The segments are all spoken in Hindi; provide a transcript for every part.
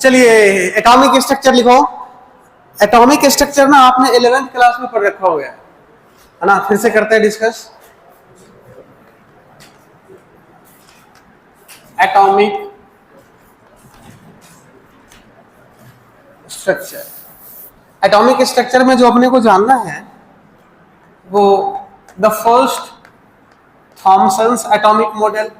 चलिए एटॉमिक स्ट्रक्चर लिखो। एटॉमिक स्ट्रक्चर ना आपने 11th क्लास में पढ़ रखा हुआ है ना, फिर से करते हैं discuss. Atomic structure, atomic structure में जो अपने को जानना है वो the first Thomson's atomic model,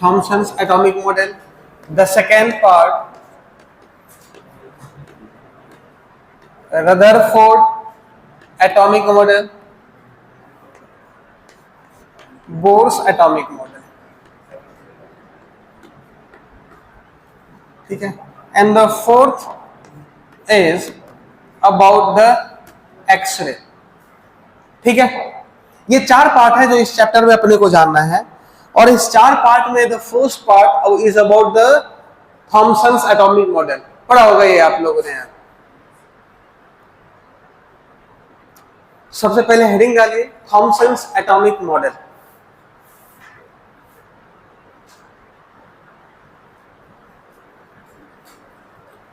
Thomson's atomic model. The second part, Rutherford atomic model, Bohr's atomic model. ठीक है। And the fourth is about the X-ray. ठीक है, ये चार पार्ट है जो इस चैप्टर में अपने को जानना है। और इस चार पार्ट में the first part is about the Thomson's atomic model. पढ़ा होगा ये आप लोगों ने यार। सबसे पहले हेडिंग डालिए Thomson's atomic model.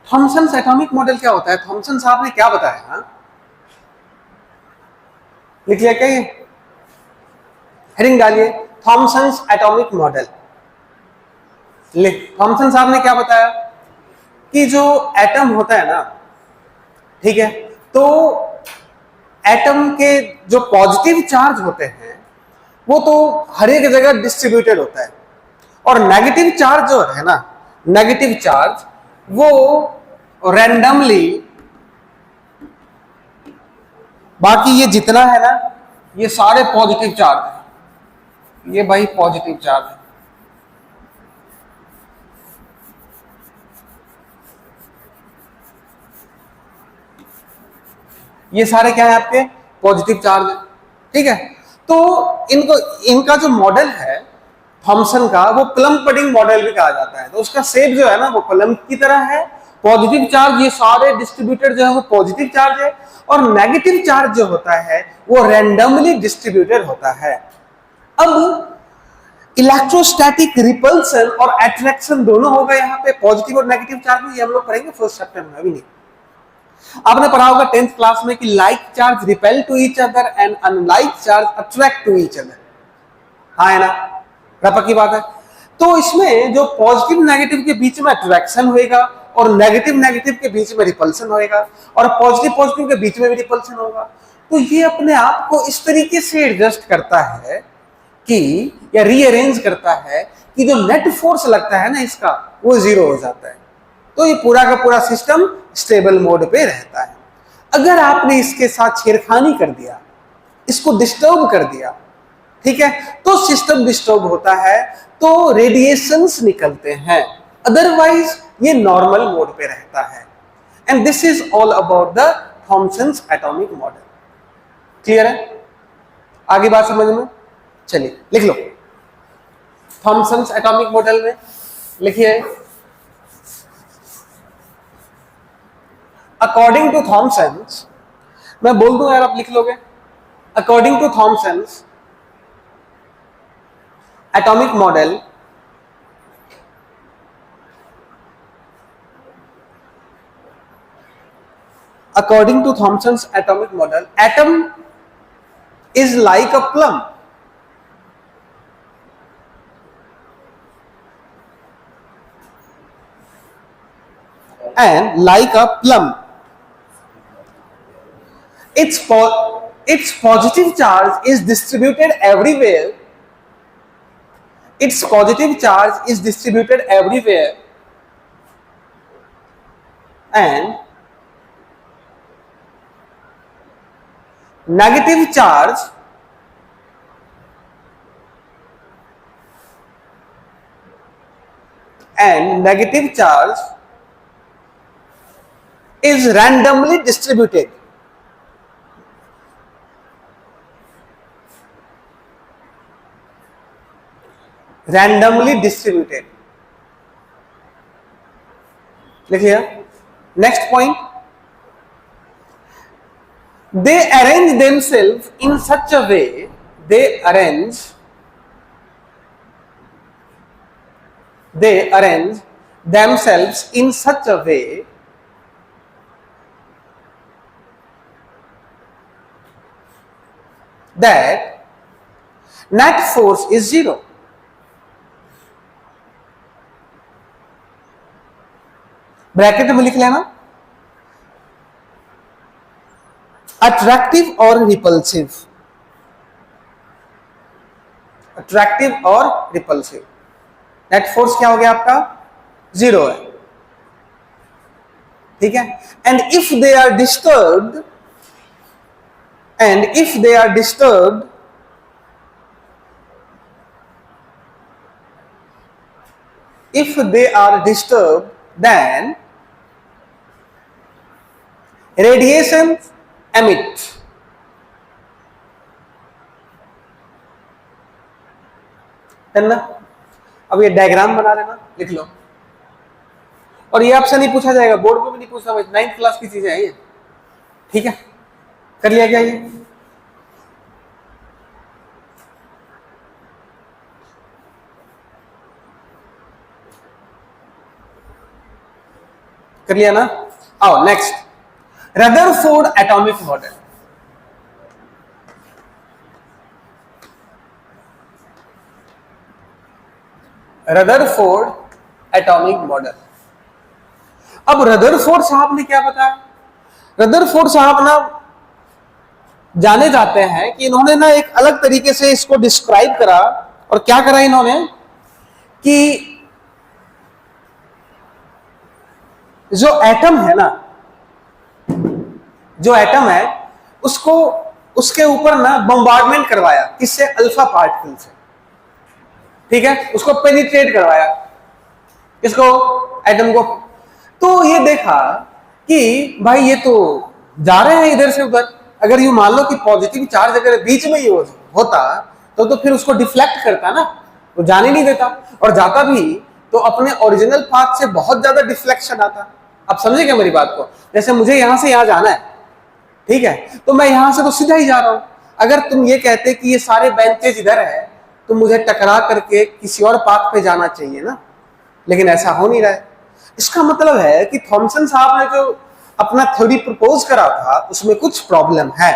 Thomson's atomic model क्या होता है? थॉमसन साहब ने क्या बताया? हाँ, लिख लिया क्या? ये हेडिंग डालिए थॉमसन्स एटॉमिक मॉडल। थॉमसन साहब ने क्या बताया कि जो एटम होता है ना, ठीक है, तो एटम के जो पॉजिटिव चार्ज होते हैं वो तो हर एक जगह डिस्ट्रीब्यूटेड होता है, और नेगेटिव चार्ज जो है ना, नेगेटिव चार्ज वो रैंडमली, बाकी ये जितना है ना ये सारे पॉजिटिव चार्ज है, ये भाई पॉजिटिव चार्ज है। ये सारे क्या है आपके? पॉजिटिव चार्ज है। ठीक है, तो इनका जो मॉडल है थॉमसन का, वो प्लम पडिंग मॉडल भी कहा जाता है। तो उसका शेप जो है ना वो प्लम की तरह है। पॉजिटिव चार्ज ये सारे डिस्ट्रीब्यूटेड जो है वो पॉजिटिव चार्ज है, और नेगेटिव चार्ज जो होता है वो रैंडमली डिस्ट्रीब्यूटेड होता है। अब इलेक्ट्रोस्टैटिक रिपल्सन और अट्रैक्शन दोनों होगा यहाँ पे, पॉजिटिव और नेगेटिव चार्ज में। ये हम लोग पढ़ेंगे फर्स्ट चैप्टर में, अभी नहीं। आपने पढ़ा होगा 10th क्लास में कि like charge repel to each other and unlike charge attract to each other. हाँ है ना, रपा की बात है। तो इसमें जो पॉजिटिव नेगेटिव के बीच में अट्रैक्शन होएगा, और नेगेटिव नेगेटिव के बीच में रिपल्सन होएगा, और पॉजिटिव पॉजिटिव के बीच में भी रिपल्सन होगा। तो ये अपने आप को इस तरीके से एडजस्ट करता है कि, या रीअरेंज करता है कि जो नेट फोर्स लगता है ना इसका, वो जीरो हो जाता है। तो ये पूरा का पूरा सिस्टम स्टेबल मोड पे रहता है। अगर आपने इसके साथ छेड़खानी कर दिया, इसको डिस्टर्ब कर दिया, ठीक है, तो सिस्टम डिस्टर्ब होता है, तो रेडिएशंस निकलते हैं। अदरवाइज ये नॉर्मल मोड पे रहता है। And this is all about the Thomson's atomic model. Clear है? आगे बात समझ में? चलिए लिख लो। थॉमसन्स एटॉमिक मॉडल में लिखिए, अकॉर्डिंग टू थॉमसन्स, मैं बोल दूं यार आप लिख लोगे। According to Thomson's atomic model, according to Thomson's atomic model, atom is like a plum. And like a plum, its positive charge is distributed everywhere. Its positive charge is distributed everywhere, and negative charge is randomly distributed. Randomly distributed. लिख लिया। Next point, they arrange themselves in such a way, they arrange they arrange themselves in such a way that net force is zero. Bracket में लिख लेना, अट्रैक्टिव और रिपल्सिव, अट्रैक्टिव और रिपल्सिव। नेट फोर्स क्या हो गया आपका, जीरो है, ठीक है। And if they are disturbed, and if they are disturbed, then radiation emit, है ना। अब ये डायग्राम बना लेना, लिख लो। और ये आपसे नहीं पूछा जाएगा, बोर्ड में भी नहीं पूछा, 9th क्लास की चीजें हैं ये, ठीक है। कर लिया क्या ये, कर लिया ना। आओ next, Rutherford atomic model. Rutherford atomic model. अब रदरफोर्ड साहब ने क्या बताया, रदरफोर्ड साहब ना जाने जाते हैं कि इन्होंने ना एक अलग तरीके से इसको डिस्क्राइब करा। और क्या करा इन्होंने कि जो एटम है ना, जो एटम है उसको, उसके ऊपर ना बम्बार्डमेंट करवाया, किससे, अल्फा पार्टिकल से, ठीक है। उसको पेनिट्रेट करवाया, इसको, एटम को। तो ये देखा कि भाई ये तो जा रहे हैं इधर से उधर। अगर यूं मान लो कि पॉजिटिव चार्ज अगर बीच में ही होता तो फिर उसको डिफ्लेक्ट करता ना, वो जाने नहीं देता, और जाता भी तो अपने ओरिजिनल पाथ से बहुत ज्यादा डिफ्लेक्शन आता। आप समझे क्या मेरी बात को, जैसे मुझे यहां से यहां जाना है, ठीक है, तो मैं यहां से तो सीधा ही जा रहा हूं। अगर तुम ये कहते कि ये सारे बेंचेज इधर है तो मुझे टकरा करके किसी और पाथ पे जाना चाहिए ना, लेकिन ऐसा हो नहीं रहा है। इसका मतलब है कि थॉमसन साहब ने जो अपना थ्योरी प्रपोज करा था उसमें कुछ प्रॉब्लम है।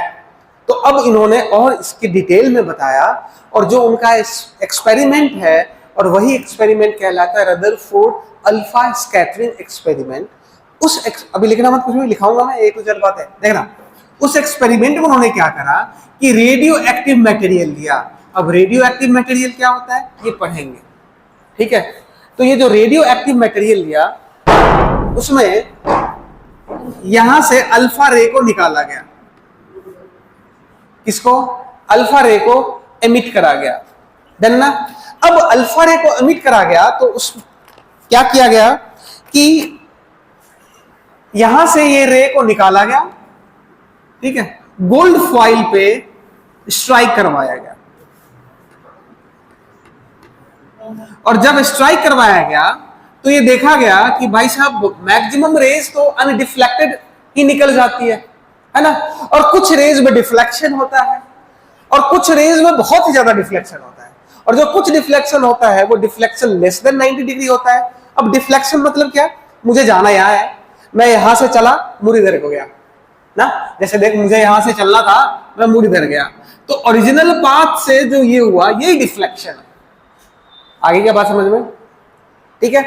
तो अब इन्होंने और इसकी डिटेल में बताया, और जो उनका एक्सपेरिमेंट है, और वही एक्सपेरिमेंट कहलाता है रदरफोर्ड अल्फा स्कैटरिंग एक्सपेरिमेंट। अभी लिखना मत, कुछ भी लिखाऊंगा मैं, एक तो बात है, देखना। उस एक्सपेरिमेंट में उन्होंने क्या करा कि रेडियो एक्टिव मटेरियल लिया। अब रेडियो एक्टिव मटेरियल क्या होता है ये पढ़ेंगे, ठीक है। तो ये जो रेडियो एक्टिव मटेरियल लिया, उसमें यहां से अल्फा रे को निकाला गया, किसको, अल्फा रे को एमिट करा गया, देन ना। अब अल्फा रे को एमिट करा गया तो उस क्या किया गया कि यहां से ये रे को निकाला गया, ठीक है, गोल्ड फॉइल पे स्ट्राइक करवाया गया। और जब स्ट्राइक करवाया गया तो ये देखा गया कि भाई साहब मैक्सिमम रेज तो अनडिफ्लेक्टेड ही निकल जाती है ना। और कुछ रेज में डिफ्लेक्शन होता है, और कुछ रेज में बहुत ही ज्यादा डिफ्लेक्शन होता है। और जो कुछ डिफ्लेक्शन होता है वो डिफ्लेक्शन लेस देन 90 डिग्री होता है। अब डिफ्लेक्शन मतलब क्या, मुझे जाना यहां है, मैं यहां से चला, मुड़ इधर को गया ना। जैसे देख, मुझे यहां से चलना था, मैं मुड़ इधर गया, तो ओरिजिनल पाथ से जो ये हुआ यही डिफ्लेक्शन है। आगे क्या बात समझ में, ठीक है।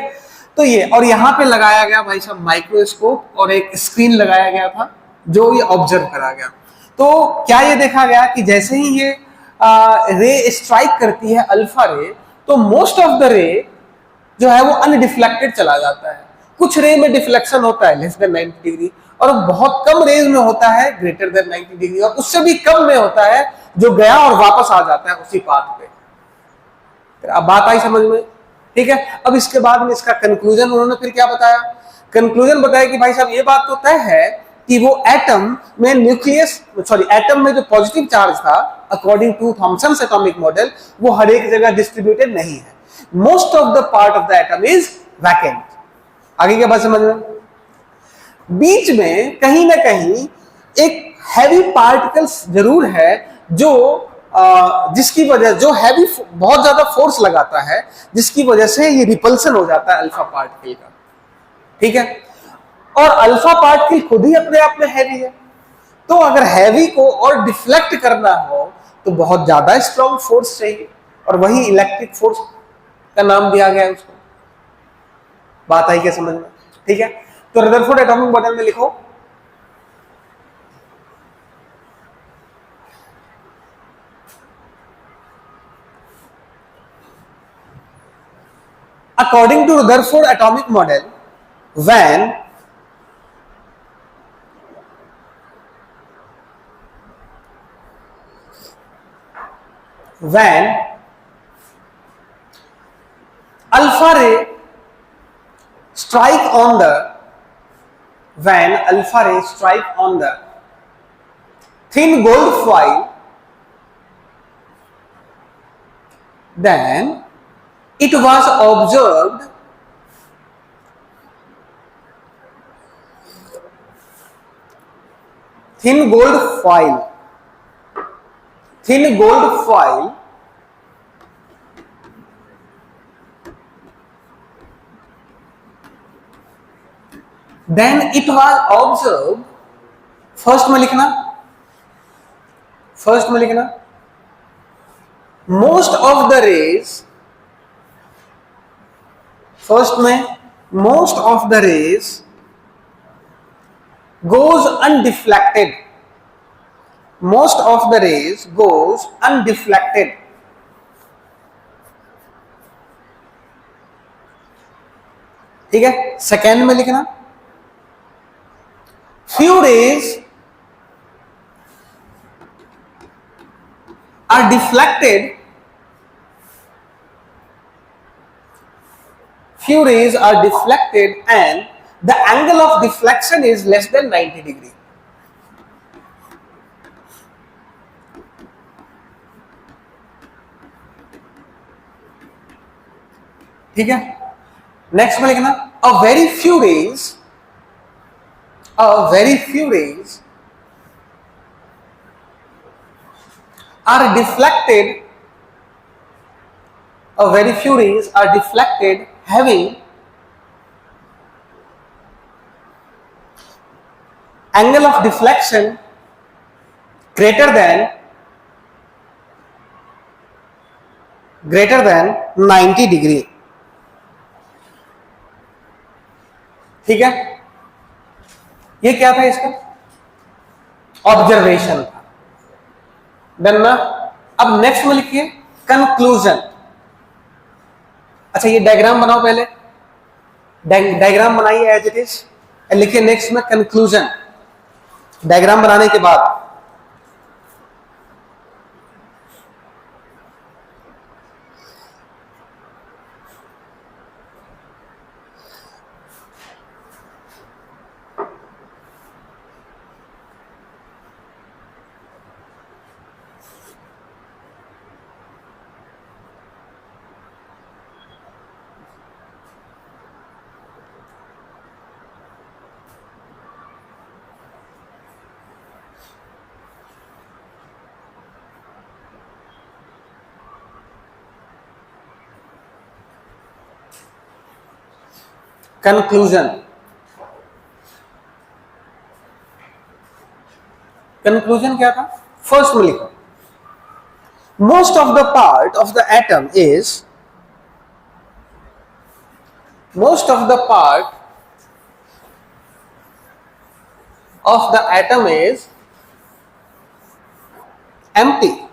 तो ये, और यहां पे लगाया गया भाई साहब माइक्रोस्कोप, और एक स्क्रीन लगाया गया था जो ये ऑब्जर्व करा गया। तो क्या ये देखा गया कि जैसे ही ये रे स्ट्राइक करती है अल्फा रे, तो मोस्ट ऑफ द रे जो है वो अनडिफ्लेक्टेड चला जाता है। कुछ रे में डिफ्लेक्शन होता है लेस देन 90 डिग्री, और बहुत कम रेज में होता है ग्रेटर देन 90 डिग्री, और उससे भी कम में होता है जो गया और वापस आ जाता है उसी पाथ पे। अब बात आई समझ में, ठीक है। अब इसके बाद में इसका कंक्लूजन उन्होंने फिर क्या बताया, कंक्लूजन बताया कि भाई साहब ये बात तो तय है कि वो एटम में एटम में जो पॉजिटिव चार्ज था according to Thomson's atomic model, वो हर एक जगह डिस्ट्रीब्यूटेड नहीं है। Most of the part of the atom is vacant. आगे क्या बात समझ में, बीच में कहीं ना कहीं एक हैवी पार्टिकल्स जरूर है जो जिसकी वजह जो हैवी बहुत ज्यादा फोर्स लगाता है, जिसकी वजह से ये रिपल्सन हो जाता है अल्फा पार्टिकल का। ठीक है, और अल्फा पार्टिकल खुद ही अपने आप में हैवी है, तो अगर हैवी को और डिफ्लेक्ट करना हो तो बहुत ज्यादा स्ट्रॉन्ग फोर्स चाहिए, और वही इलेक्ट्रिक फोर्स का नाम दिया गया है उसको। बात आई क्या समझ में? ठीक है, तो रदरफोर्ड एटॉमिक मॉडल में लिखो, according to Rutherford atomic model, when alpha ray strike on the thin gold foil, then it was observed thin gold foil then it was observed, first में लिखना most of the rays, first में most of the rays goes undeflected, ठीक है। सेकेंड में लिखना few rays are deflected, and the angle of deflection is less than 90 degree. ठीक है, नेक्स्ट में लिखना a very few rays are deflected, having angle of deflection greater than 90 degree। ठीक है, ये क्या था? इसका ऑब्जर्वेशन था। डन ना? अब नेक्स्ट में लिखिए कंक्लूजन। अच्छा, ये डायग्राम बनाओ, पहले डायग्राम बनाइए एज इट इज, लिखिए नेक्स्ट में कंक्लूजन। डायग्राम बनाने के बाद कंक्लूजन क्या था? फर्स्ट में लिखो most of the part of the atom is empty.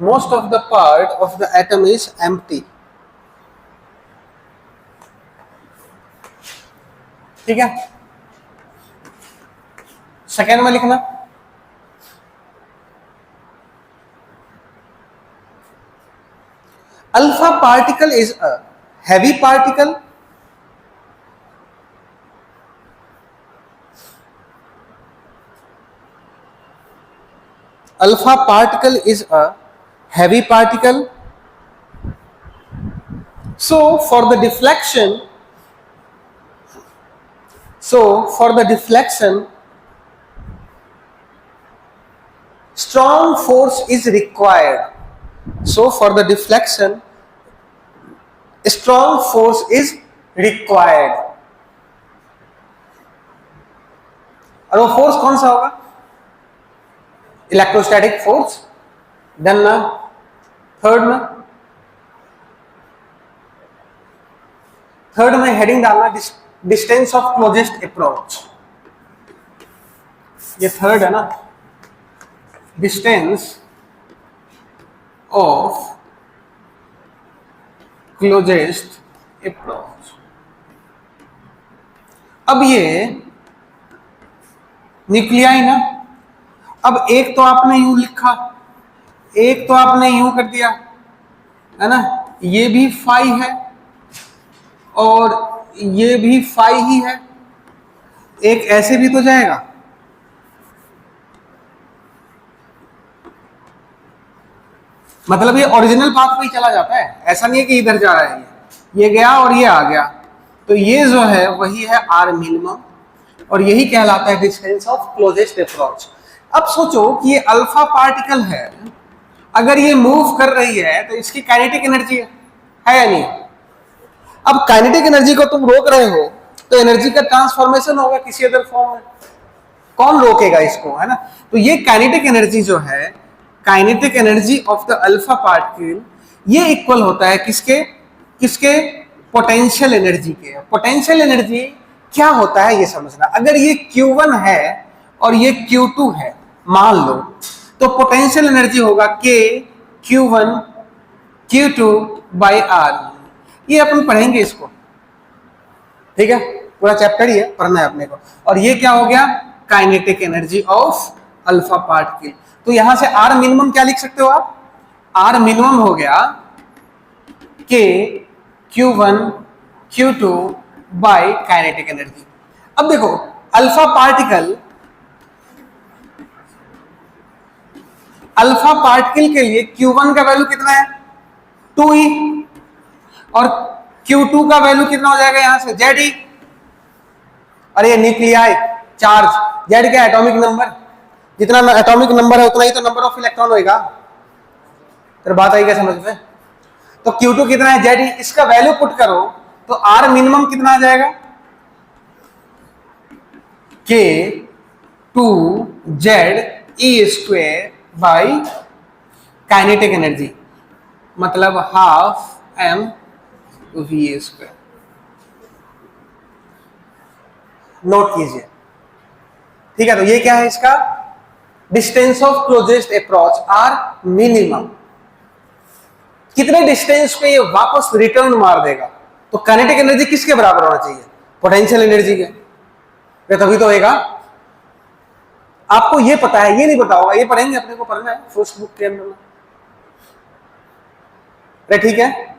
Most of the part of the atom is empty. ठीक है, सेकेंड में लिखना alpha particle is a heavy particle, so for the deflection strong force is required. So for the deflection, strong force is required. और वो फोर्स कौन सा होगा? Electrostatic force. डन ना? थर्ड में हेडिंग डालना डिस्टेंस ऑफ क्लोजेस्ट अप्रोच। ये थर्ड है ना, डिस्टेंस ऑफ क्लोजेस्ट अप्रोच। अब ये न्यूक्लियाई ना, अब एक तो आपने यूं लिखा, एक तो आपने यूं कर दिया, है ना, ये भी फाई है और ये भी फाई ही है, एक ऐसे भी तो जाएगा। मतलब ये ओरिजिनल पाथ पे ही चला जाता है, ऐसा नहीं है कि इधर जा रहा है, ये गया और ये आ गया, तो ये जो है वही है आर मिनिमम और यही कहलाता है डिस्टेंस ऑफ क्लोजेस्ट अप्रोच। अब सोचो कि ये अल्फा पार्टिकल है, अगर ये मूव कर रही है तो इसकी काइनेटिक एनर्जी है या नहीं? अब काइनेटिक एनर्जी को तुम रोक रहे हो तो एनर्जी का ट्रांसफॉर्मेशन होगा किसी अदर फॉर्म में, कौन रोकेगा इसको, है ना? तो ये काइनेटिक एनर्जी जो है, kinetic energy of the alpha particle, ये इक्वल होता है किसके? पोटेंशियल एनर्जी के। पोटेंशियल एनर्जी क्या होता है ये समझना। अगर ये Q1 है और ये Q2 है मान लो, तो पोटेंशियल एनर्जी होगा K Q1 Q2 by R। ये अपन पढ़ेंगे इसको, ठीक है, पूरा चैप्टर ही है, पढ़ना है अपने को। और ये क्या हो गया? Kinetic energy of alpha particle. तो यहां से आर मिनिमम क्या लिख सकते हो आप? आर मिनिमम हो गया K Q1 Q2 bye kinetic energy. अब देखो अल्फा पार्टिकल के लिए Q1 का वैल्यू कितना है? 2e, और Q2 का वैल्यू कितना हो जाएगा यहां से? Ze। और ये न्यूक्लियाई चार्ज, Z क्या? Atomic number. जितना एटॉमिक नंबर है उतना ही तो नंबर ऑफ इलेक्ट्रॉन होगा। फिर बात आई क्या समझ में? तो Q2 कितना है? Ze। इसका वैल्यू पुट करो तो R मिनिमम कितना आ जाएगा? K 2ZE² by kinetic energy, मतलब हाफ mVA²। नोट कीजिए, ठीक है। तो ये क्या है इसका? Distance of closest approach are minimum. कितने डिस्टेंस पे ये वापस रिटर्न मार देगा? तो काइनेटिक एनर्जी किसके बराबर होना चाहिए? पोटेंशियल एनर्जी के, तभी तो होगा। आपको ये पता है, ये नहीं पता होगा, ये पढ़ेंगे, अपने को पढ़ना है फर्स्ट बुक के अंदर में, ठीक है।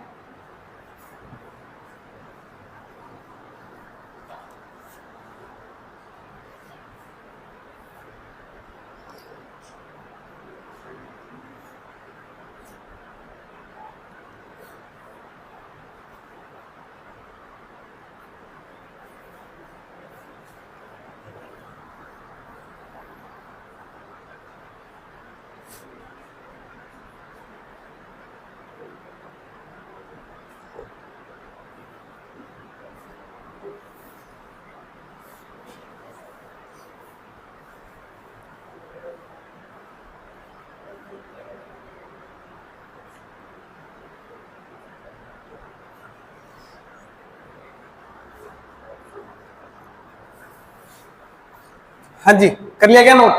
हाँ जी, कर लिया क्या नोट?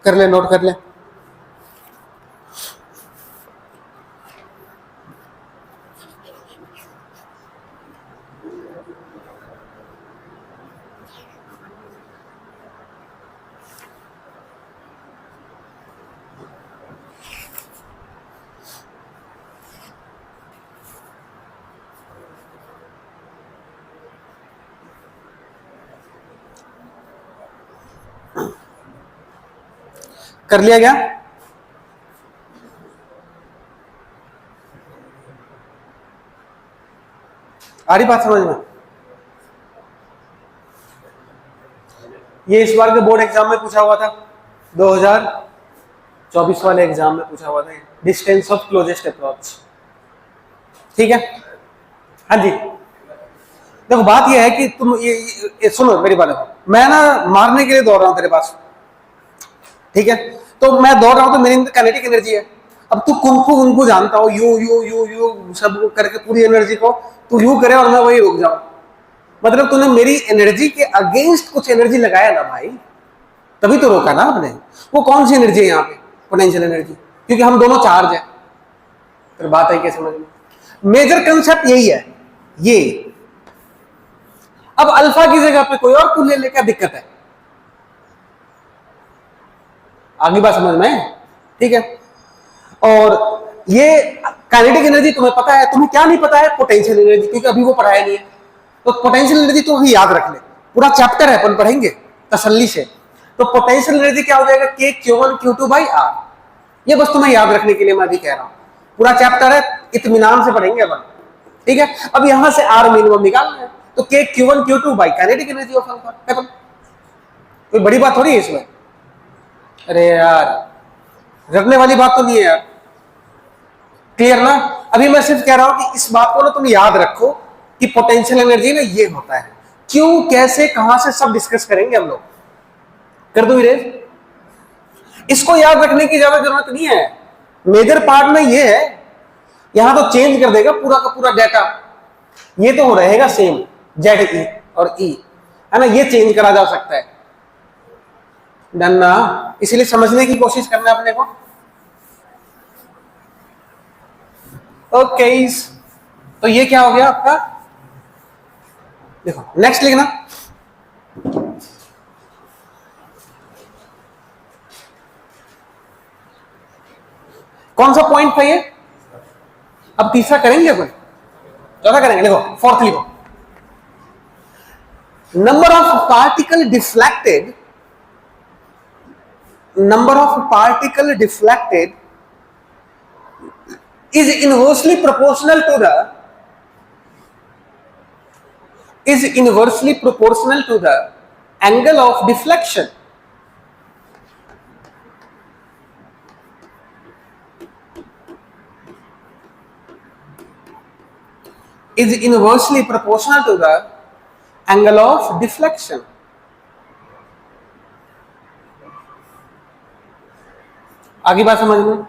कर ले, नोट कर ले। कर लिया क्या? आ रही बात समझ में? ये इस बार के बोर्ड एग्जाम में पूछा हुआ था, 2024 वाले एग्जाम में पूछा हुआ था, डिस्टेंस ऑफ क्लोजेस्ट अप्रोच। ठीक है, हाँ जी। देखो बात ये है कि तुम ये सुनो मेरी बात, मैं ना मारने के लिए दौड़ रहा हूं तेरे पास, ठीक है, तो मैं दौड़ रहा हूं तो मेरे अंदर काइनेटिक एनर्जी है। अब तू कुंफू जानता हो, यू यू यू यू सब करके पूरी एनर्जी को तू यू करे और मैं वही रुक जाऊं, मतलब तूने मेरी एनर्जी के अगेंस्ट कुछ एनर्जी लगाया ना भाई, तभी तो रोका ना आपने। वो कौन सी एनर्जी है यहाँ पे? पोटेंशियल एनर्जी, क्योंकि हम दोनों चार्ज है। फिर बात है क्या समझ में? मेजर कंसेप्ट यही है ये। अब अल्फा की जगह पे कोई और तू ले ले, क्या दिक्कत है? आगे बात समझ में? ठीक है। और ये काइनेटिक एनर्जी तुम्हें पता है, तुम्हें क्या नहीं पता है? पोटेंशियल एनर्जी, क्योंकि अभी वो पढ़ाया नहीं है। तो पोटेंशियल एनर्जी तो अभी याद रख ले, पूरा चैप्टर है, अपन पढ़ेंगे तसल्ली से। तो पोटेंशियल एनर्जी क्या हो जाएगा? के Q1 Q2 बाई आर। ये बस तुम्हें याद रखने के लिए मैं अभी कह रहा हूं, पूरा चैप्टर है, इत्मीनान से पढ़ेंगे अपन। ठीक है, अब यहां से आर मिनिमम निकालना है, तो के Q1 Q2 by kinetic energy of alpha. कोई बड़ी बात थोड़ी है इसमें। अरे यार रखने वाली बात तो नहीं है यार, क्लियर ना? अभी मैं सिर्फ कह रहा हूं कि इस बात को ना तुम याद रखो कि पोटेंशियल एनर्जी ना ये होता है, क्यों, कैसे, कहां से, सब डिस्कस करेंगे हम लोग। कर दो इरेज, इसको याद रखने की ज्यादा जरूरत नहीं है। मेजर पार्ट में ये है, यहां तो चेंज कर देगा पूरा का पूरा डाटा, ये तो रहेगा सेम, जेड ई और ई है ना, ये चेंज करा जा सकता है। डन ना? इसीलिए समझने की कोशिश करना है अपने को। ओके, तो ये क्या हो गया आपका? देखो नेक्स्ट लिखना, कौन सा पॉइंट था ये? अब तीसरा करेंगे अपन, चौथा करेंगे। देखो फोर्थ लिखो, number of particle deflected, number of particle deflected is inversely proportional to the angle of deflection. Is inversely proportional to the angle of deflection. आगे बात समझ में?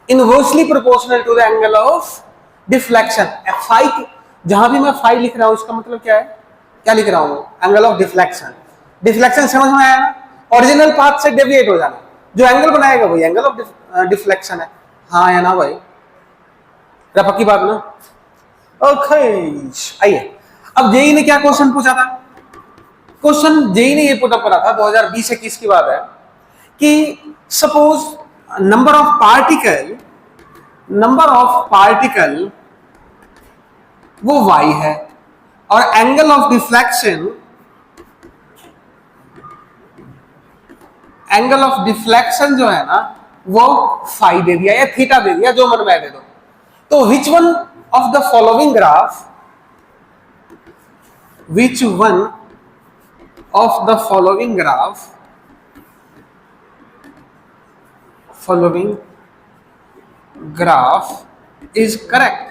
Inversely proportional to the angle of deflection. Phi, जहां भी मैं फाई लिख रहा हूं इसका मतलब क्या है? क्या लिख रहा हूं? Angle of deflection. डिफ्लेक्शन समझ में आया ना? ओरिजिनल पाथ से डेविएट हो जाना, जो एंगल बनाएगा वही एंगल ऑफ डिफ्लेक्शन है। हाँ या ना भाई? पक्की बात ना? ओके, आइए अब जेई ने क्या क्वेश्चन पूछा था? क्वेश्चन जेई ने ये पुटअप करा था, 2020-21 की बात है, कि सपोज नंबर ऑफ पार्टिकल वो y है और एंगल ऑफ डिफ्लेक्शन जो है ना वो फाई दे दिया या थीटा दे दिया, जो मन में दे दो। तो which one of the following graph is correct?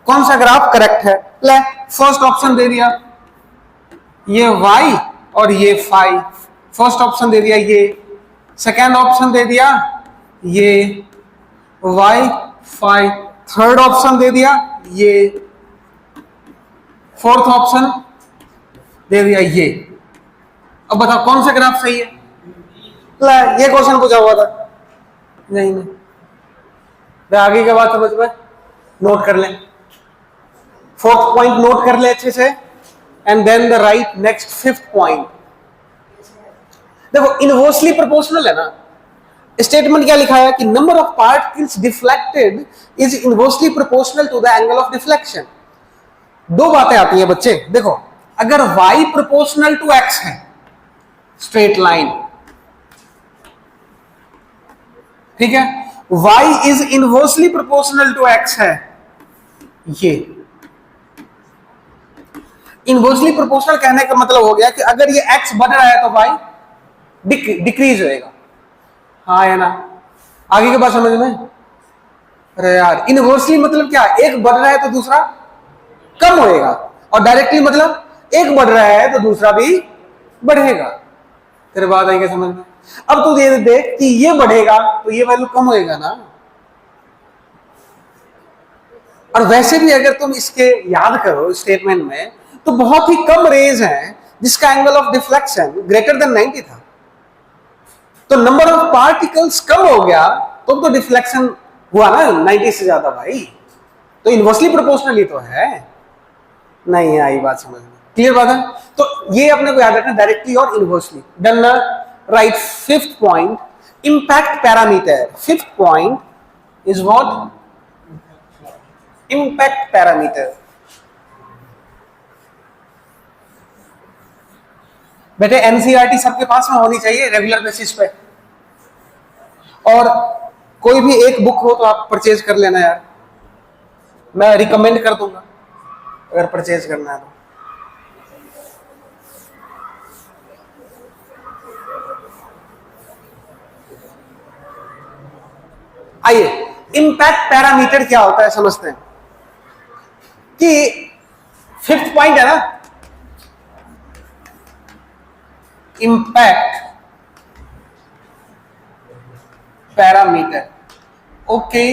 कौन सा ग्राफ करेक्ट है? ले, फर्स्ट ऑप्शन दे दिया ये y और ये फाई, फर्स्ट ऑप्शन दे दिया ये, सेकेंड ऑप्शन दे दिया ये y फाई, थर्ड ऑप्शन दे दिया ये, फोर्थ ऑप्शन दे दिया ये। अब बताओ कौन सा ग्राफ सही है? ये क्वेश्चन पूछा हुआ था। नहीं, आगे के बाद समझ में, नोट कर लें, फोर्थ पॉइंट नोट कर ले अच्छे से, and then the right next fifth point. देखो इनवर्सली प्रोपोर्शनल है ना, स्टेटमेंट क्या लिखा है कि number of particles deflected is inversely proportional to the angle of deflection. दो बातें आती हैं बच्चे, देखो अगर y प्रोपोर्शनल टू x है, स्ट्रेट लाइन, ठीक है, y is inversely proportional to x है ये, इनवर्सली प्रोपोर्शनल कहने का मतलब हो गया कि अगर ये x बढ़ रहा है तो y डिक्रीज होएगा। हाँ या ना? आगे के बात समझ में? अरे यार, इनवर्सली मतलब क्या? एक बढ़ रहा है तो दूसरा कम होएगा, और डायरेक्टली मतलब एक बढ़ रहा है तो दूसरा भी बढ़ेगा। तेरे बात आई क्या समझ में? अब तू ये देख कि ये बढ़ेगा तो ये वैल्यू कम होएगा ना। और वैसे भी अगर तुम इसके याद करो स्टेटमेंट में, तो बहुत ही कम रेज हैं जिसका angle of deflection greater than 90 था। तो नंबर ऑफ पार्टिकल्स कम हो गया तो डिफ्लेक्शन हुआ ना 90 से ज्यादा भाई। तो इनवर्सली प्रोपोर्शनली तो है। नहीं आई बात समझ में? क्लियर बात है? तो ये अपने को याद रखना, डायरेक्टली और इनवर्सली। डन ना? Right. Fifth point, impact parameter. Fifth point is what? Impact parameter. बेटे एनसीईआरटी सबके पास में होनी चाहिए रेगुलर बेसिस पे, और कोई भी एक बुक हो तो आप परचेज कर लेना यार, मैं रिकमेंड कर दूंगा अगर परचेज करना है तो। आइए, इंपैक्ट पैरामीटर क्या होता है समझते हैं। कि फिफ्थ पॉइंट है ना, impact parameter. Okay,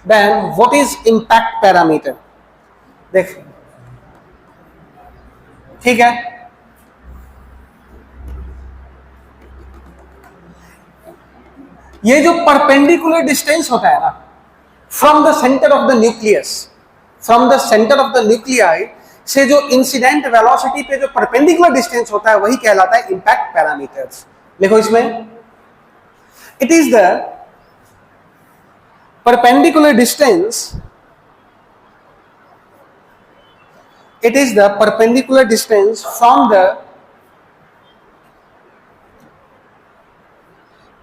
then what is impact parameter? देख, ठीक है, ये जो परपेंडिकुलर डिस्टेंस होता है ना from the centre of the nucleus, from the centre of the nuclei से जो इंसिडेंट वेलोसिटी पे जो परपेंडिकुलर डिस्टेंस होता है वही कहलाता है इंपैक्ट पैरामीटर्स। देखो इसमें, it is the perpendicular distance, it is the perpendicular distance from the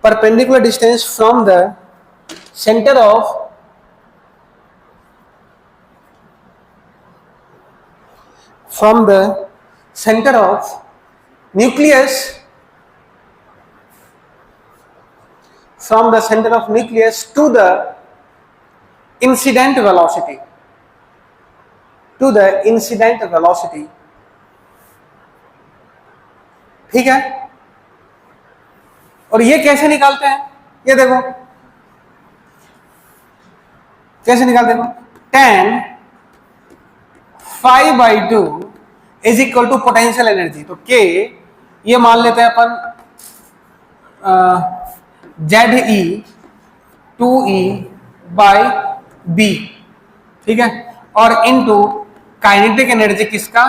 perpendicular distance from the center of nucleus, from the center of nucleus to the incident velocity, to the incident velocity। ठीक है, और ये कैसे निकालते हैं? ये देखो कैसे निकालते हैं। tan phi by 2 is equal to potential energy. तो k ये मान लेते हैं अपन ZE 2E बाई बी, ठीक है, और इनटू काइनेटिक एनर्जी किसका?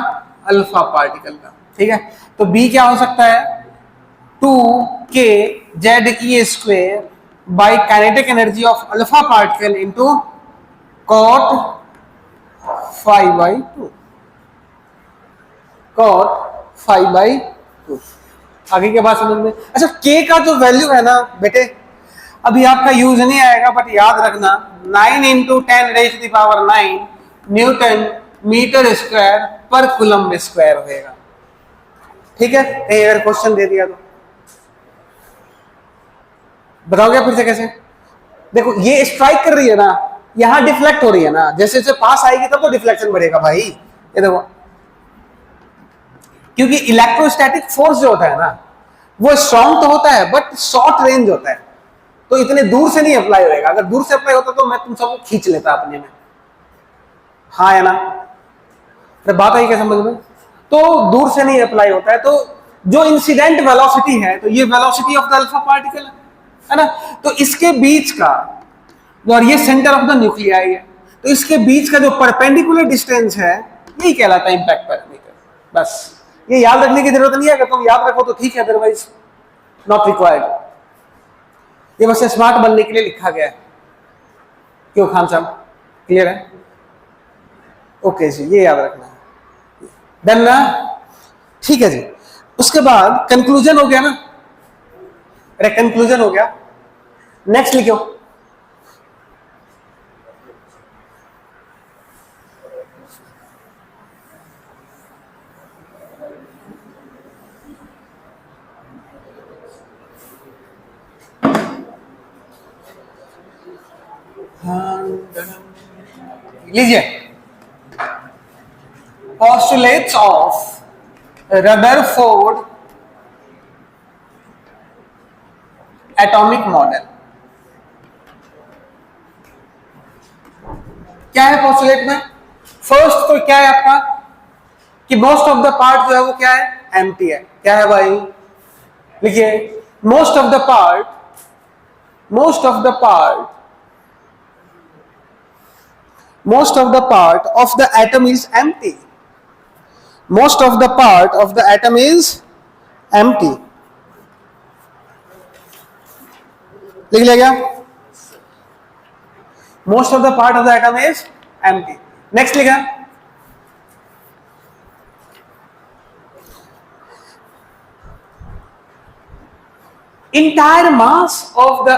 अल्फा पार्टिकल का। ठीक है, तो B क्या हो सकता है? 2k ZE square by kinetic energy of alpha particle into cot phi by 2, cot phi by 2। आगे के बात समझ में? अच्छा, k का जो वैल्यू है ना बेटे, अभी आपका यूज नहीं आएगा बट याद रखना 9 इंटू 10⁹ न्यूटन मीटर स्क्वायर पर कूलम स्क्वायर होगा। ठीक है, कहीं अगर क्वेश्चन दे दिया तो बताओगे फिर से कैसे? देखो ये स्ट्राइक कर रही है ना, यहां डिफ्लेक्ट हो रही है ना, जैसे जैसे पास आएगी तब तो डिफ्लेक्शन बढ़ेगा भाई। ये देखो, क्योंकि इलेक्ट्रोस्टैटिक फोर्स जो होता है ना वो स्ट्रॉन्ग तो होता है बट शॉर्ट रेंज होता है, तो इतने दूर से नहीं अप्लाई होएगा। अगर दूर से अप्लाई होता तो मैं तुम सबको खींच लेता अपने में। हाँ है ना? तो बात आई क्या समझ में? तो दूर से नहीं अप्लाई होता है। तो जो इंसिडेंट वेलोसिटी है, तो ये velocity of the alpha particle है ना, तो इसके बीच का, और ये सेंटर ऑफ द न्यूक्लियाई है, तो इसके बीच का जो परपेंडिकुलर डिस्टेंस है यही कहलाता है इंपैक्ट पैरामीटर। बस ये याद रखने की जरूरत नहीं है, अगर तुम याद रखो तो ठीक है, अदरवाइज नॉट रिक्वायर्ड। ये बस स्मार्ट बनने के लिए लिखा गया है। क्यों खान साहब, क्लियर है? ओके जी, ये याद रखना है। डन ना? ठीक है जी। उसके बाद कंक्लूजन हो गया ना? अरे कंक्लूजन हो गया, नेक्स्ट लिखो। लीजिए, postulates of Rutherford atomic model। क्या है postulate में? फर्स्ट तो क्या है आपका कि मोस्ट ऑफ द पार्ट जो है वो क्या है, एम्प्टी है। क्या है भाई, लिखिए, most of the part of the atom is empty। most of the part of the atom is empty। लिख लिया क्या? most of the part of the atom is empty। Next लिखा, entire mass of the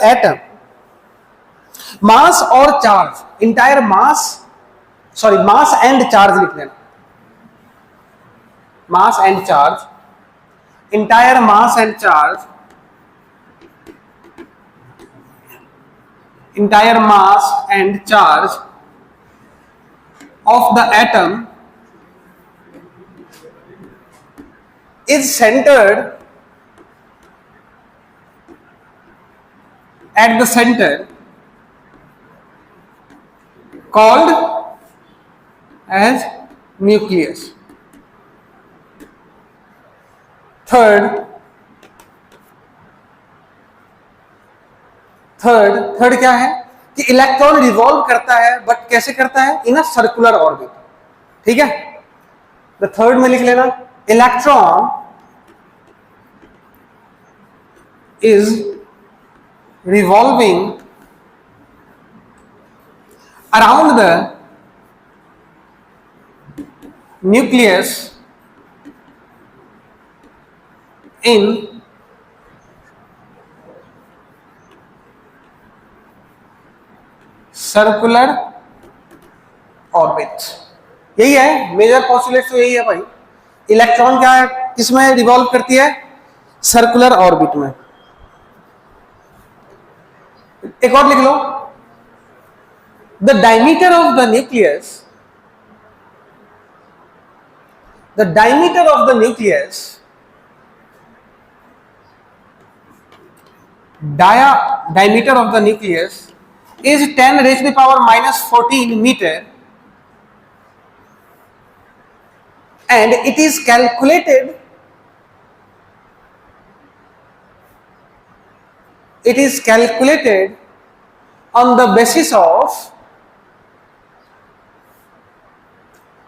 atom, मास और charge, entire mass, sorry mass and charge लिख लेना, mass and charge, entire mass and charge, entire mass and charge of the atom is centered at the center called as nucleus। Third क्या है कि इलेक्ट्रॉन रिवॉल्व करता है, बट कैसे करता है, इन अ सर्कुलर ऑर्बिट। ठीक है, द थर्ड में लिख लेना, electron is revolving around the nucleus in circular orbit। यही है मेजर पोस्टुलेट, तो यही है भाई, इलेक्ट्रॉन क्या है, किसमें रिवॉल्व करती है, सर्कुलर ऑर्बिट में। एक और लिख लो, the diameter of the nucleus, diameter of the nucleus is 10 raised to the power minus 14 meter, and it is calculated on the basis of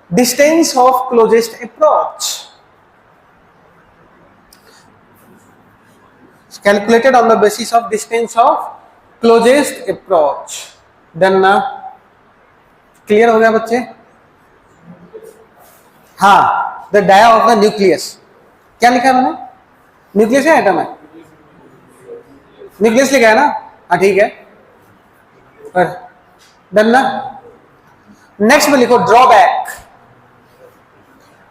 distance of closest approach। It's calculated on the basis of distance of closest approach। Done ना? क्लियर हो गया बच्चे? हाँ, the dia of the nucleus, क्या लिखा है मैंने, न्यूक्लियस है एटम है, न्यूक्लियस लिखा है ना, हाँ ठीक है, पर डन ना? नेक्स्ट में लिखो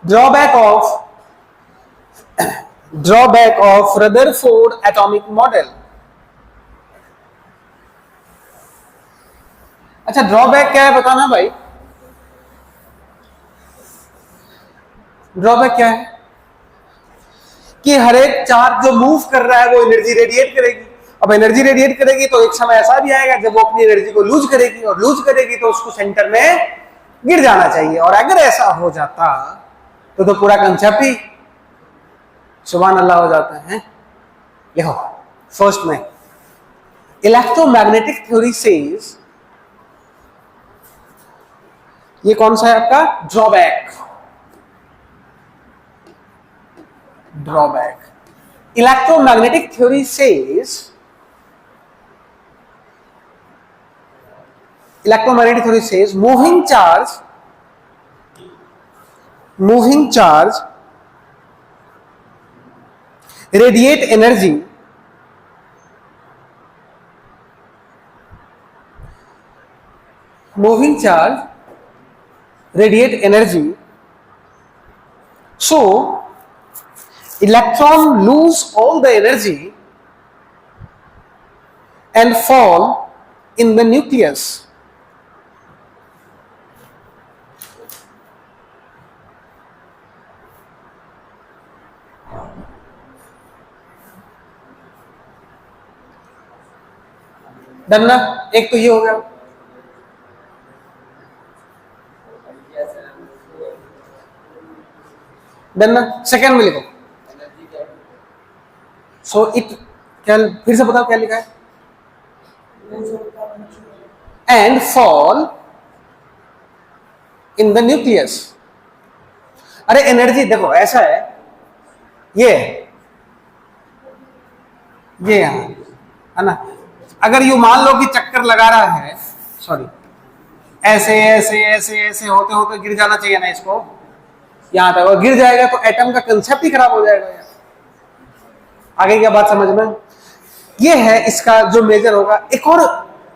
drawback of Rutherford atomic model. अच्छा, ड्रॉबैक क्या है बताना भाई, ड्रॉबैक क्या है कि हर एक चार्ज जो मूव कर रहा है वो एनर्जी रेडिएट करेगी। अब एनर्जी रेडिएट करेगी तो एक समय ऐसा भी आएगा जब वो अपनी एनर्जी को लूज करेगी, और लूज करेगी तो उसको सेंटर में गिर जाना चाहिए। और अगर ऐसा हो जाता तो पूरा कंसेप्ट ही सुभान अल्लाह हो जाता है। देखो फर्स्ट में इलेक्ट्रोमैग्नेटिक थ्योरी सेज, ये कौन सा है आपका drawback, electromagnetic theory says, moving charge radiate energy so electron lose all the energy and fall in the nucleus. Done ना? एक तो ये हो गया। डन ना? सेकेंड में लिखो। सो इट, क्या फिर से बताओ क्या लिखा है? And fall in the nucleus. अरे एनर्जी देखो ऐसा है, ये यहां है ना, अगर यू मान लो कि चक्कर लगा रहा है, सॉरी, ऐसे ऐसे ऐसे ऐसे होते होते गिर जाना चाहिए ना इसको, यहां तक, और गिर जाएगा तो एटम का कंसेप्ट ही खराब हो जाएगा यार। आगे क्या बात समझ में? ये है इसका जो मेजर होगा। एक और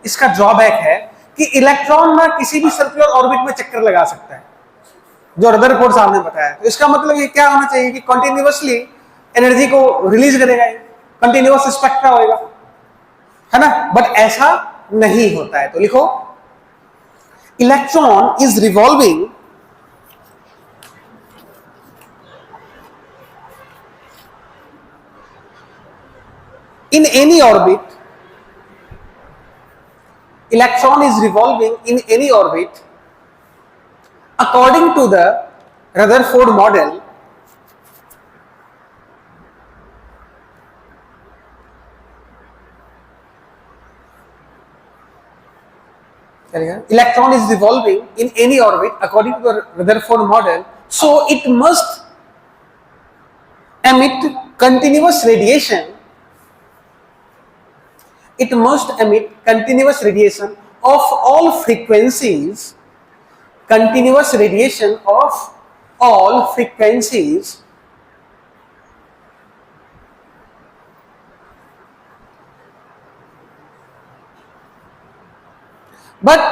इसका ड्रॉबैक है कि इलेक्ट्रॉन ना किसी भी सर्कुलर ऑर्बिट में चक्कर लगा सकता है, जो रदरफोर्ड साहब ने बताया। तो इसका मतलब ये क्या होना चाहिए कि कंटिन्यूअसली एनर्जी को रिलीज करेगा, कंटिन्यूअस स्पेक्ट्रा होगा, है ना? बट ऐसा नहीं होता है। तो लिखो, electron is revolving in any orbit. Electron is revolving in any orbit according to the Rutherford model. Electron is revolving in any orbit according to the Rutherford model, so it must emit continuous radiation. It must emit continuous radiation of all frequencies, continuous radiation of all frequencies, but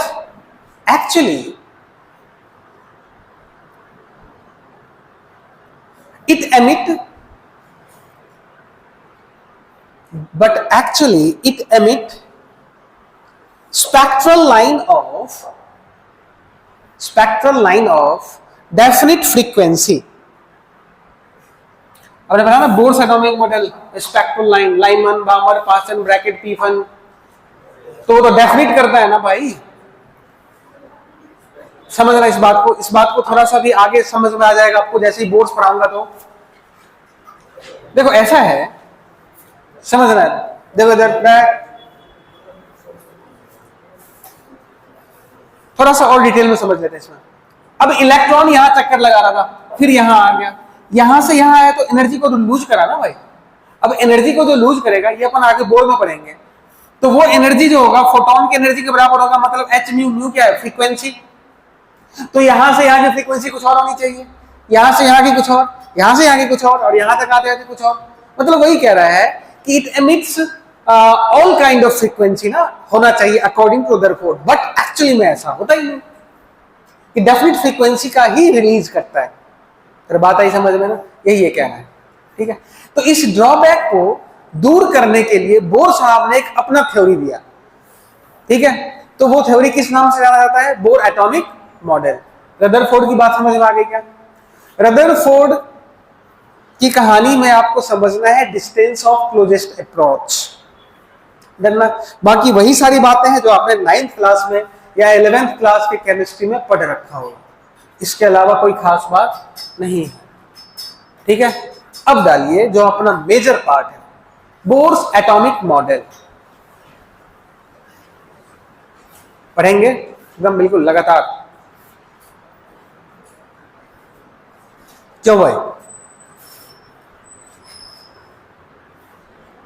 actually it emit spectral line of definite frequency. आपने पढ़ा ना Bohr's atomic model, spectral line, Lyman, Balmer, Paschen, Brackett, पीफन, तो डेफिनेट करता है ना भाई। समझना इस बात को थोड़ा सा भी आगे समझ में आ जाएगा आपको जैसे ही बोर्ड्स पढ़ाऊंगा। तो देखो ऐसा है, समझना है, देखो इधर थोड़ा सा और डिटेल में समझ लेते हैं इसमें। अब इलेक्ट्रॉन यहां चक्कर लगा रहा था, फिर यहां आ गया, यहां से यहां आया तो एनर्जी को तो लूज करा ना भाई। अब एनर्जी को जो लूज करेगा ये अपन आगे बोर्ड में पढ़ेंगे, तो वो एनर्जी जो होगा फोटोन की एनर्जी के बराबर होगा, मतलब एच म्यू, म्यू क्या है? फ्रीक्वेंसी। तो यहां से यहां की फ्रीक्वेंसी कुछ और होनी चाहिए, यहां से यहां की कुछ और, यहां से यहां की कुछ और यहां तक आते आते कुछ और। मतलब वही कह रहा है कि it emits all kind of frequency ना होना चाहिए according to Rutherford, but actually में ऐसा होता ही नहीं, कि डेफिनेट फ्रीक्वेंसी का ही रिलीज करता है। तो बात आई समझ में ना? यही है कहना है, ठीक है। तो इस ड्रॉबैक को दूर करने के लिए बोर साहब ने एक अपना थ्योरी दिया, ठीक है। तो वो थ्योरी किस नाम से जाना जाता है? Bore atomic model. रदरफोर्ड की बात समझ में आ गई क्या? रदरफोर्ड की कहानी में आपको समझना है डिस्टेंस ऑफ क्लोजेस्ट अप्रोच, डरना। बाकी वही सारी बातें हैं जो आपने 9th क्लास में या 11th क्लास के केमिस्ट्री में पढ़ रखा होगा, इसके अलावा कोई खास बात नहीं है, ठीक है। अब डालिए जो अपना मेजर पार्ट है, बोर्स एटॉमिक मॉडल पढ़ेंगे एकदम बिल्कुल लगातार। क्यों भाई?